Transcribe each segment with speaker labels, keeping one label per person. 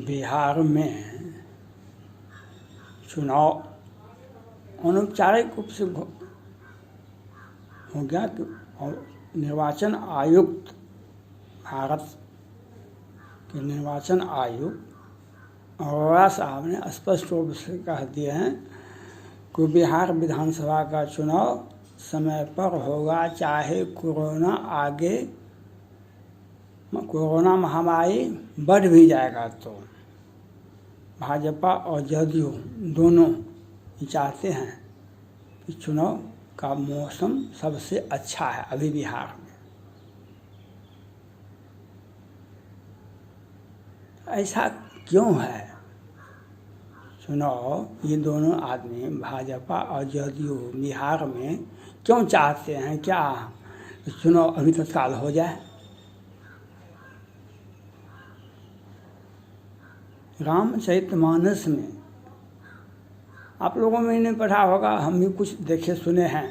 Speaker 1: बिहार में चुनाव अनौपचारिक रूप से हो गया और निर्वाचन आयुक्त, भारत के निर्वाचन आयुक्त अरोड़ा साहब ने स्पष्ट रूप से कह दिए हैं कि बिहार विधानसभा का चुनाव समय पर होगा, चाहे कोरोना महामारी बढ़ भी जाएगा। तो भाजपा और जदयू दोनों ही चाहते हैं कि चुनाव का मौसम सबसे अच्छा है अभी बिहार में। ऐसा क्यों है? चुनाव ये दोनों आदमी भाजपा और जदयू बिहार में क्यों चाहते हैं? क्या चुनाव अभी तत्काल हो जाए? रामचरितमानस में आप लोगों में नहीं पढ़ा होगा, हम भी कुछ देखे सुने हैं।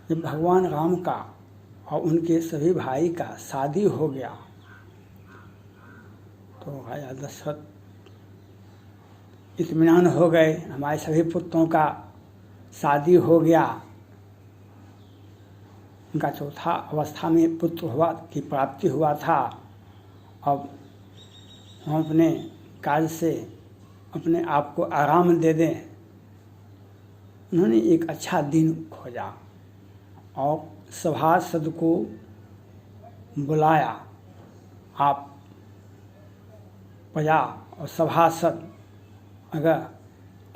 Speaker 1: जब भगवान राम का और उनके सभी भाई का शादी हो गया तो राजा दशरथ इत्मीनान हो गए, हमारे सभी पुत्रों का शादी हो गया। उनका चौथा अवस्था में पुत्र हुआ की प्राप्ति हुआ था। अब हम अपने कार्य से अपने आप को आराम दे दें। उन्होंने एक अच्छा दिन खोजा और सभासद को बुलाया। आप प्रजा और सभासद अगर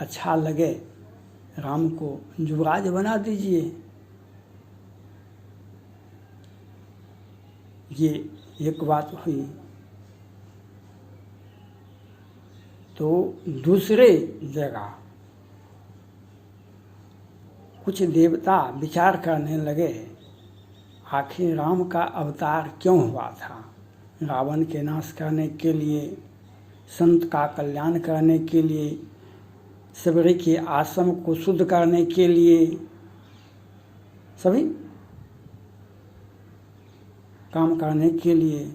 Speaker 1: अच्छा लगे राम को युवराज बना दीजिए। ये एक बात हुई। तो दूसरे जगह कुछ देवता विचार करने लगे, आखिर राम का अवतार क्यों हुआ था? रावण के नाश करने के लिए, संत का कल्याण करने के लिए, सबरी के आश्रम को शुद्ध करने के लिए, सभी काम करने के लिए।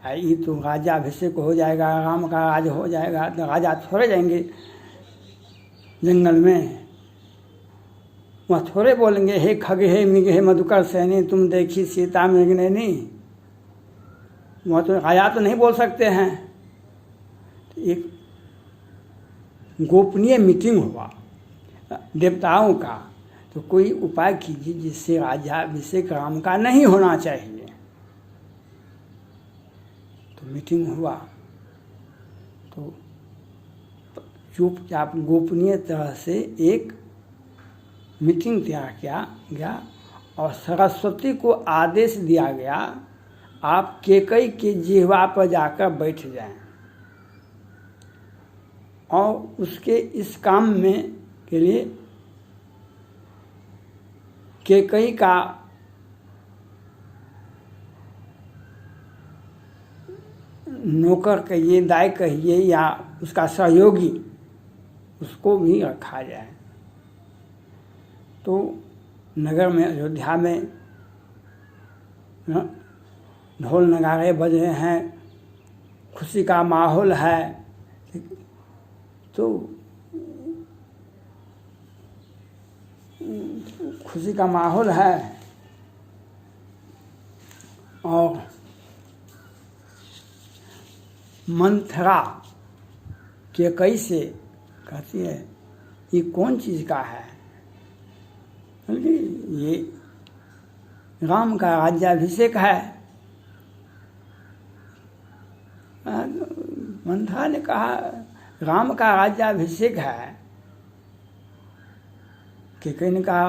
Speaker 1: ये तो राजाभिषेक हो जाएगा, राम का राज हो जाएगा, तो राजा थोड़े जाएंगे जंगल में। वह थोड़े बोलेंगे हे खग हे मृग हे मधुकर सैनी तुम देखी सीता मृगनैनी। वह तो राजा तो नहीं बोल सकते हैं। तो एक गोपनीय मीटिंग हुआ देवताओं का, तो कोई उपाय कीजिए जिससे राजाभिषेक राम का नहीं होना चाहिए। मीटिंग हुआ तो चुपचाप गोपनीय तरह से एक मीटिंग तैयार किया गया और सरस्वती को आदेश दिया गया आप केकई के जिह्वा पर जाकर बैठ जाएं और उसके इस काम में के लिए केकई का नौकर कहिए, दाय कहिए या उसका सहयोगी, उसको भी रखा जाए। तो नगर में अयोध्या में ढोल नगाड़े बज रहे हैं, खुशी का माहौल है। तो खुशी का माहौल है और मंथरा केकई से कहती है ये कौन चीज़ का है? ये राम का राज्याभिषेक है। मंथरा ने कहा राम का राज्याभिषेक है। केकई ने कहा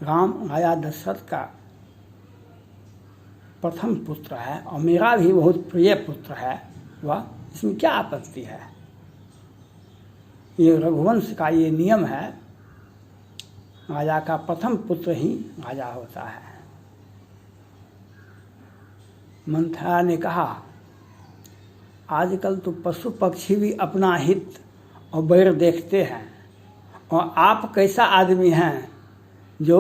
Speaker 1: राम राजा दशरथ का प्रथम पुत्र है और मेरा भी बहुत प्रिय पुत्र है, वह इसमें क्या आपत्ति है? ये रघुवंश का ये नियम है, राजा का प्रथम पुत्र ही राजा होता है। मंथरा ने कहा आजकल तो पशु पक्षी भी अपना हित और बैर देखते हैं और आप कैसा आदमी हैं जो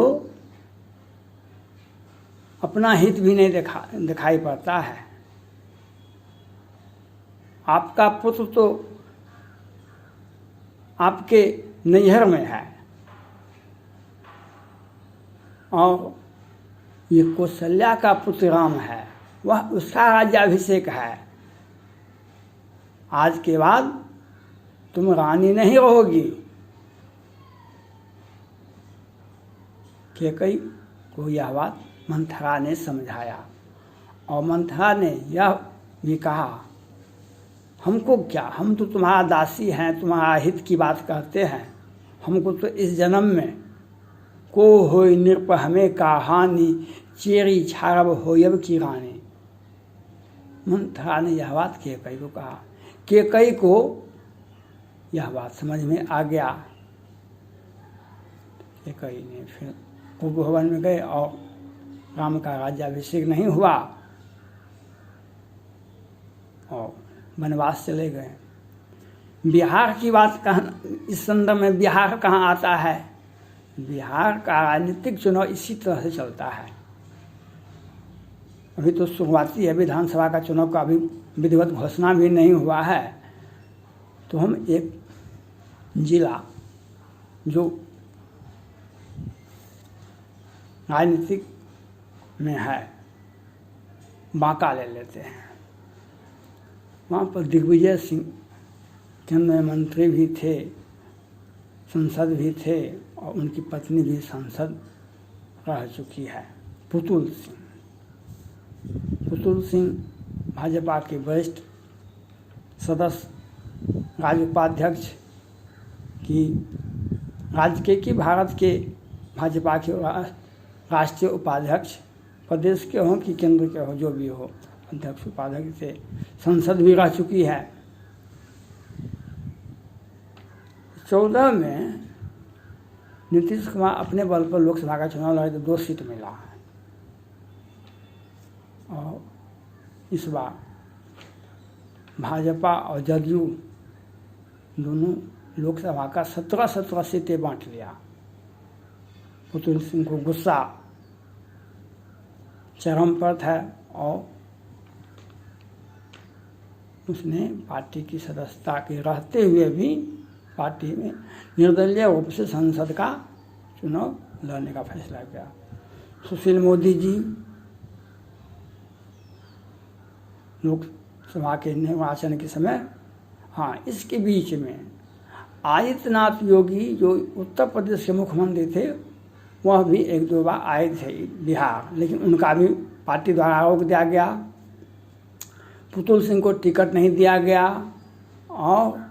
Speaker 1: अपना हित भी नहीं दिखाई पड़ता है। आपका पुत्र तो आपके नैहर में है और ये कौशल्या का पुत्र राम है, वह उसका राज्याभिषेक है। आज के बाद तुम रानी नहीं रहोगी। कैकेयी को यह बात मंथरा ने समझाया और मंथरा ने यह भी कहा, हमको क्या, हम तो तुम्हारा दासी हैं, तुम्हारा हित की बात कहते हैं। हमको तो इस जन्म में को होय नृप हमें कहानी, चेरी छारब होयब की रानी। मंथरा ने यह बात कैकेयी को कहा। कैकेयी को यह बात समझ में आ गया। कैकेयी ने फिर उपभवन में गए और राम का राज्याभिषेक नहीं हुआ और वनवास चले गए। बिहार की बात इस संदर्भ में बिहार कहाँ आता है? बिहार का राजनीतिक चुनाव इसी तरह से चलता है। अभी तो शुरुआती है, विधानसभा का चुनाव का अभी विधिवत घोषणा भी नहीं हुआ है। तो हम एक जिला जो राजनीतिक में है, बांका ले लेते हैं। वहाँ पर दिग्विजय सिंह केंद्रीय मंत्री भी थे, संसद भी थे और उनकी पत्नी भी सांसद रह चुकी है, पुतुल सिंह। पुतुल सिंह भाजपा के वरिष्ठ सदस्य, राज्य उपाध्यक्ष की भारत के भाजपा के राष्ट्रीय उपाध्यक्ष, प्रदेश के हों कि केंद्र के हो, जो भी हो, अध्यक्ष उपाध्यक्ष से संसद भी रह चुकी है। 2014 में नीतीश कुमार अपने बल पर लोकसभा का चुनाव लड़े तो 2 सीट मिला है और इस बार भाजपा और जदयू दोनों लोकसभा का 17 सीटें बांट लिया। पुतुल सिंह को गुस्सा चरम पर था और उसने पार्टी की सदस्यता के रहते हुए भी पार्टी में निर्दलीय रूप से संसद का चुनाव लड़ने का फैसला किया। सुशील मोदी जी लोकसभा के निर्वाचन के समय, हाँ, इसके बीच में आदित्यनाथ योगी जो उत्तर प्रदेश के मुख्यमंत्री थे, वह भी 1-2 बार आए थे बिहार, लेकिन उनका भी पार्टी द्वारा रोक दिया गया। पुतुल सिंह को टिकट नहीं दिया गया और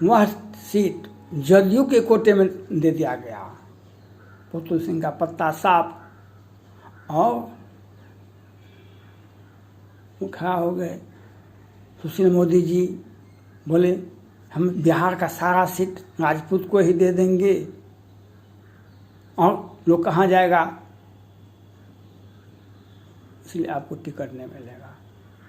Speaker 1: वह सीट जदयू के कोटे में दे दिया गया। पुतुल सिंह का पत्ता साफ और वो खड़ा हो गए। सुशील मोदी जी बोले, हम बिहार का सारा सीट राजपूत को ही दे देंगे और लोग कहाँ जाएगा, इसलिए आपको टिकट नहीं मिलेगा।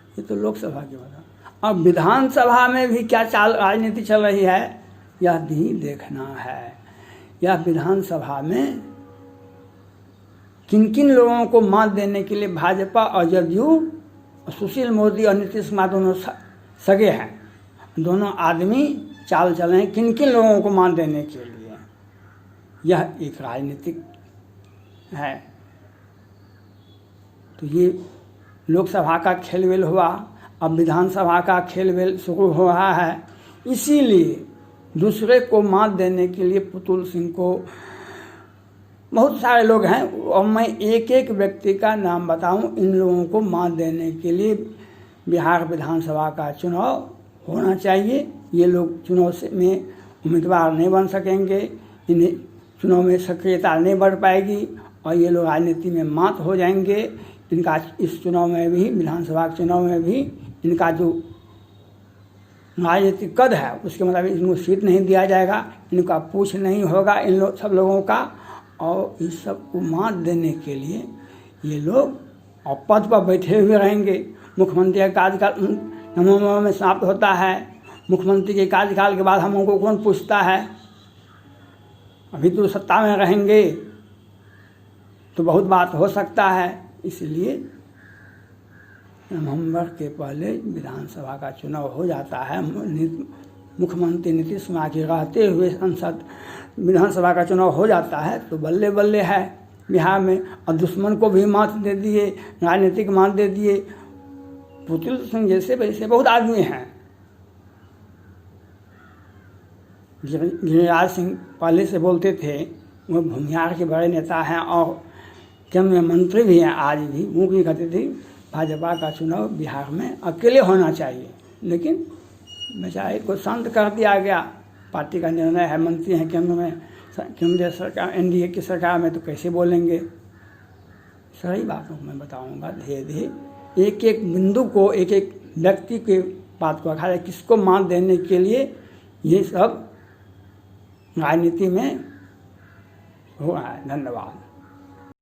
Speaker 1: ये तो लोकसभा की बात है। अब विधानसभा में भी क्या राजनीति चल रही है, यह भी देखना है। यह विधानसभा में किन किन लोगों को मात देने के लिए भाजपा और जदयू, सुशील मोदी और नीतीश कुमार दोनों सगे हैं। दोनों आदमी चाल चले हैं किन किन लोगों को मात देने के लिए। यह एक राजनीतिक है। तो ये लोकसभा का खेलवेल हुआ, अब विधानसभा का खेलवेल शुरू हो रहा है। इसीलिए दूसरे को मात देने के लिए पुतुल सिंह को, बहुत सारे लोग हैं और मैं एक एक व्यक्ति का नाम बताऊं, इन लोगों को मात देने के लिए बिहार विधानसभा का चुनाव होना चाहिए। ये लोग चुनाव में उम्मीदवार नहीं बन सकेंगे, इन्हें चुनाव में सक्रियता नहीं बढ़ पाएगी और ये लोग राजनीति में मात हो जाएंगे। इनका इस चुनाव में भी, विधानसभा के चुनाव में भी इनका जो राजनीतिक कद है उसके मुताबिक इनको सीट नहीं दिया जाएगा, इनका पूछ नहीं होगा इन सब लोगों का। और इस सब को मात देने के लिए ये लोग और पद पर बैठे हुए रहेंगे। मुख्यमंत्री का कार्यकाल नवंबर में समाप्त होता है। मुख्यमंत्री के कार्यकाल के बाद हमको कौन पूछता है, अभी तो सत्ता में रहेंगे तो बहुत बात हो सकता है। इसलिए नवंबर के पहले विधानसभा का चुनाव हो जाता है। मुख्यमंत्री नीतीश कुमार के रहते हुए संसद विधानसभा का चुनाव हो जाता है तो बल्ले बल्ले है बिहार में। और दुश्मन को भी मात दे दिए, राजनीतिक मात दे दिए। पुतुल सिंह जैसे वैसे बहुत आदमी हैं। गिरिराज सिंह पहले से बोलते थे, वो भूमिहार के बड़े नेता हैं और केंद्रीय मंत्री भी हैं आज भी। वो भी कहते थे भाजपा का चुनाव बिहार में अकेले होना चाहिए, लेकिन बेचारे को शांत कर दिया गया। पार्टी का निर्णय है, मंत्री हैं केंद्र में, केंद्रीय सरकार एनडीए की सरकार में, तो कैसे बोलेंगे। सही बातों को मैं बताऊंगा धीरे धीरे। एक एक बिंदु को, एक एक व्यक्ति के बात को रखा जाए, किसको मान देने के लिए ये सब राजनीति में हो रहा है। धन्यवाद।